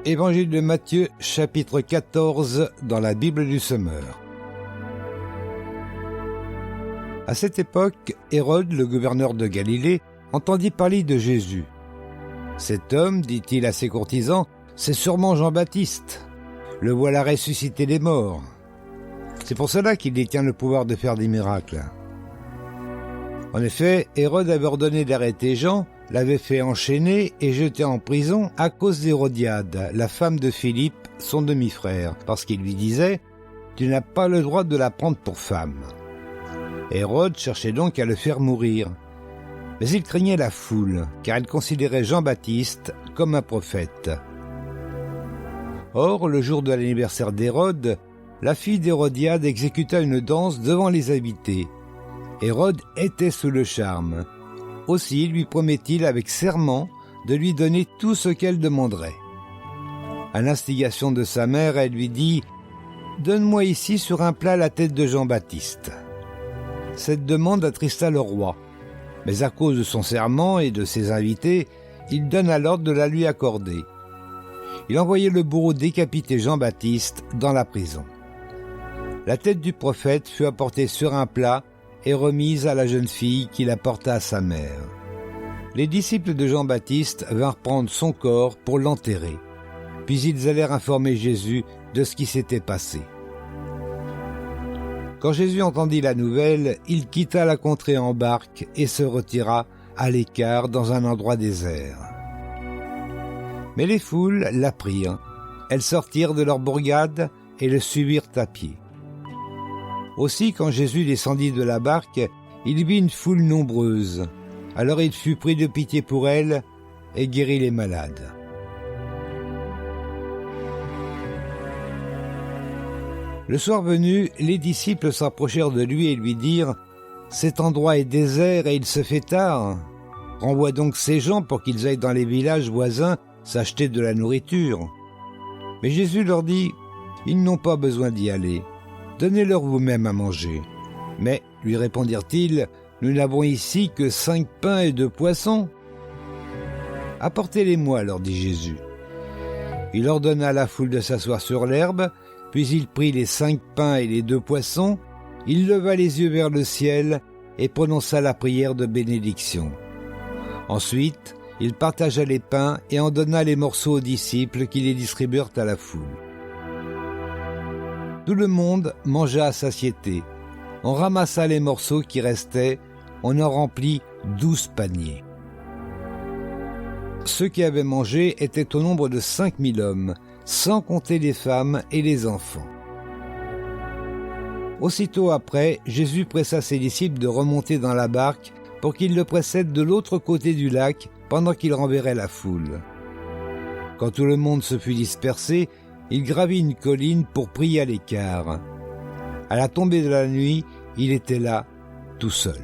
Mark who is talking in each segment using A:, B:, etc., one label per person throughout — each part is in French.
A: Évangile de Matthieu, chapitre 14, dans la Bible du Semeur. À cette époque, Hérode, le gouverneur de Galilée, entendit parler de Jésus. « Cet homme, dit-il à ses courtisans, c'est sûrement Jean-Baptiste. Le voilà ressuscité des morts. C'est pour cela qu'il détient le pouvoir de faire des miracles. » En effet, Hérode avait ordonné d'arrêter Jean, l'avait fait enchaîner et jeter en prison à cause d'Hérodiade, la femme de Philippe, son demi-frère, parce qu'il lui disait « Tu n'as pas le droit de la prendre pour femme ». Hérode cherchait donc à le faire mourir. Mais il craignait la foule, car il considérait Jean-Baptiste comme un prophète. Or, le jour de l'anniversaire d'Hérode, la fille d'Hérodiade exécuta une danse devant les invités. Hérode était sous le charme. Aussi lui promet-il avec serment de lui donner tout ce qu'elle demanderait. À l'instigation de sa mère, elle lui dit « Donne-moi ici sur un plat la tête de Jean-Baptiste ». Cette demande attrista le roi, mais à cause de son serment et de ses invités, il donna l'ordre de la lui accorder. Il envoyait le bourreau décapiter Jean-Baptiste dans la prison. La tête du prophète fut apportée sur un plat et remise à la jeune fille qui la porta à sa mère. Les disciples de Jean-Baptiste vinrent prendre son corps pour l'enterrer, puis ils allèrent informer Jésus de ce qui s'était passé. Quand Jésus entendit la nouvelle, il quitta la contrée en barque et se retira à l'écart dans un endroit désert. Mais les foules l'apprirent. Elles sortirent de leur bourgade et le suivirent à pied. Aussi, quand Jésus descendit de la barque, il vit une foule nombreuse. Alors il fut pris de pitié pour elle et guérit les malades. Le soir venu, les disciples s'approchèrent de lui et lui dirent « Cet endroit est désert et il se fait tard. Renvoie donc ces gens pour qu'ils aillent dans les villages voisins s'acheter de la nourriture. » Mais Jésus leur dit « Ils n'ont pas besoin d'y aller. Donnez-leur vous-même à manger. » Mais, lui répondirent-ils, nous n'avons ici que 5 pains et 2 poissons. Apportez-les-moi, leur dit Jésus. Il ordonna à la foule de s'asseoir sur l'herbe, puis il prit les 5 pains et les 2 poissons, il leva les yeux vers le ciel et prononça la prière de bénédiction. Ensuite, il partagea les pains et en donna les morceaux aux disciples qui les distribuèrent à la foule. Tout le monde mangea à satiété. On ramassa les morceaux qui restaient, on en remplit 12 paniers. Ceux qui avaient mangé étaient au nombre de 5000 hommes, sans compter les femmes et les enfants. Aussitôt après, Jésus pressa ses disciples de remonter dans la barque pour qu'ils le précèdent de l'autre côté du lac pendant qu'il renverrait la foule. Quand tout le monde se fut dispersé, il gravit une colline pour prier à l'écart. À la tombée de la nuit, il était là, tout seul.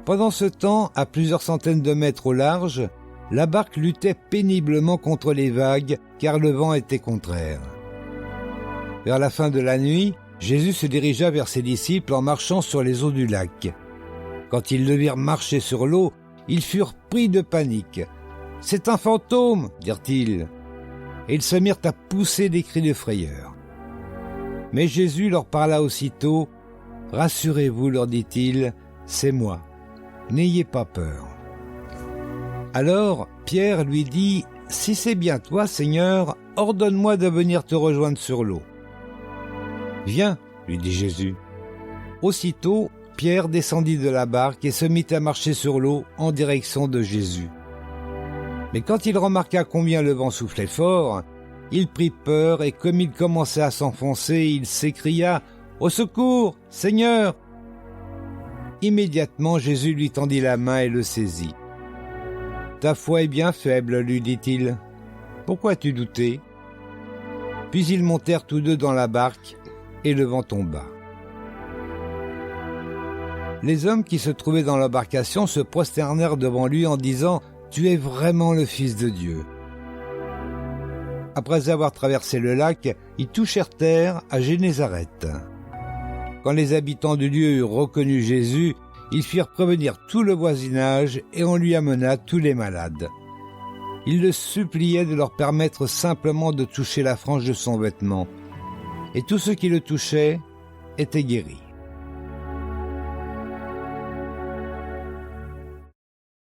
A: Pendant ce temps, à plusieurs centaines de mètres au large, la barque luttait péniblement contre les vagues, car le vent était contraire. Vers la fin de la nuit, Jésus se dirigea vers ses disciples en marchant sur les eaux du lac. Quand ils le virent marcher sur l'eau, ils furent pris de panique. « C'est un fantôme !» dirent-ils. Et ils se mirent à pousser des cris de frayeur. Mais Jésus leur parla aussitôt. « Rassurez-vous, leur dit-il, c'est moi. N'ayez pas peur. » Alors Pierre lui dit « Si c'est bien toi, Seigneur, ordonne-moi de venir te rejoindre sur l'eau. » « Viens, lui dit Jésus. Aussitôt, Pierre descendit de la barque et se mit à marcher sur l'eau en direction de Jésus. Mais quand il remarqua combien le vent soufflait fort, il prit peur et comme il commençait à s'enfoncer, il s'écria « Au secours, Seigneur !» Immédiatement, Jésus lui tendit la main et le saisit. « Ta foi est bien faible, lui dit-il. Pourquoi as-tu douté ?» Puis ils montèrent tous deux dans la barque et le vent tomba. Les hommes qui se trouvaient dans l'embarcation se prosternèrent devant lui en disant « Tu es vraiment le Fils de Dieu ». Après avoir traversé le lac, ils touchèrent terre à Génézareth. Quand les habitants du lieu eurent reconnu Jésus, ils firent prévenir tout le voisinage et on lui amena tous les malades. Il le suppliait de leur permettre simplement de toucher la frange de son vêtement, et tous ceux qui le touchaient étaient guéris.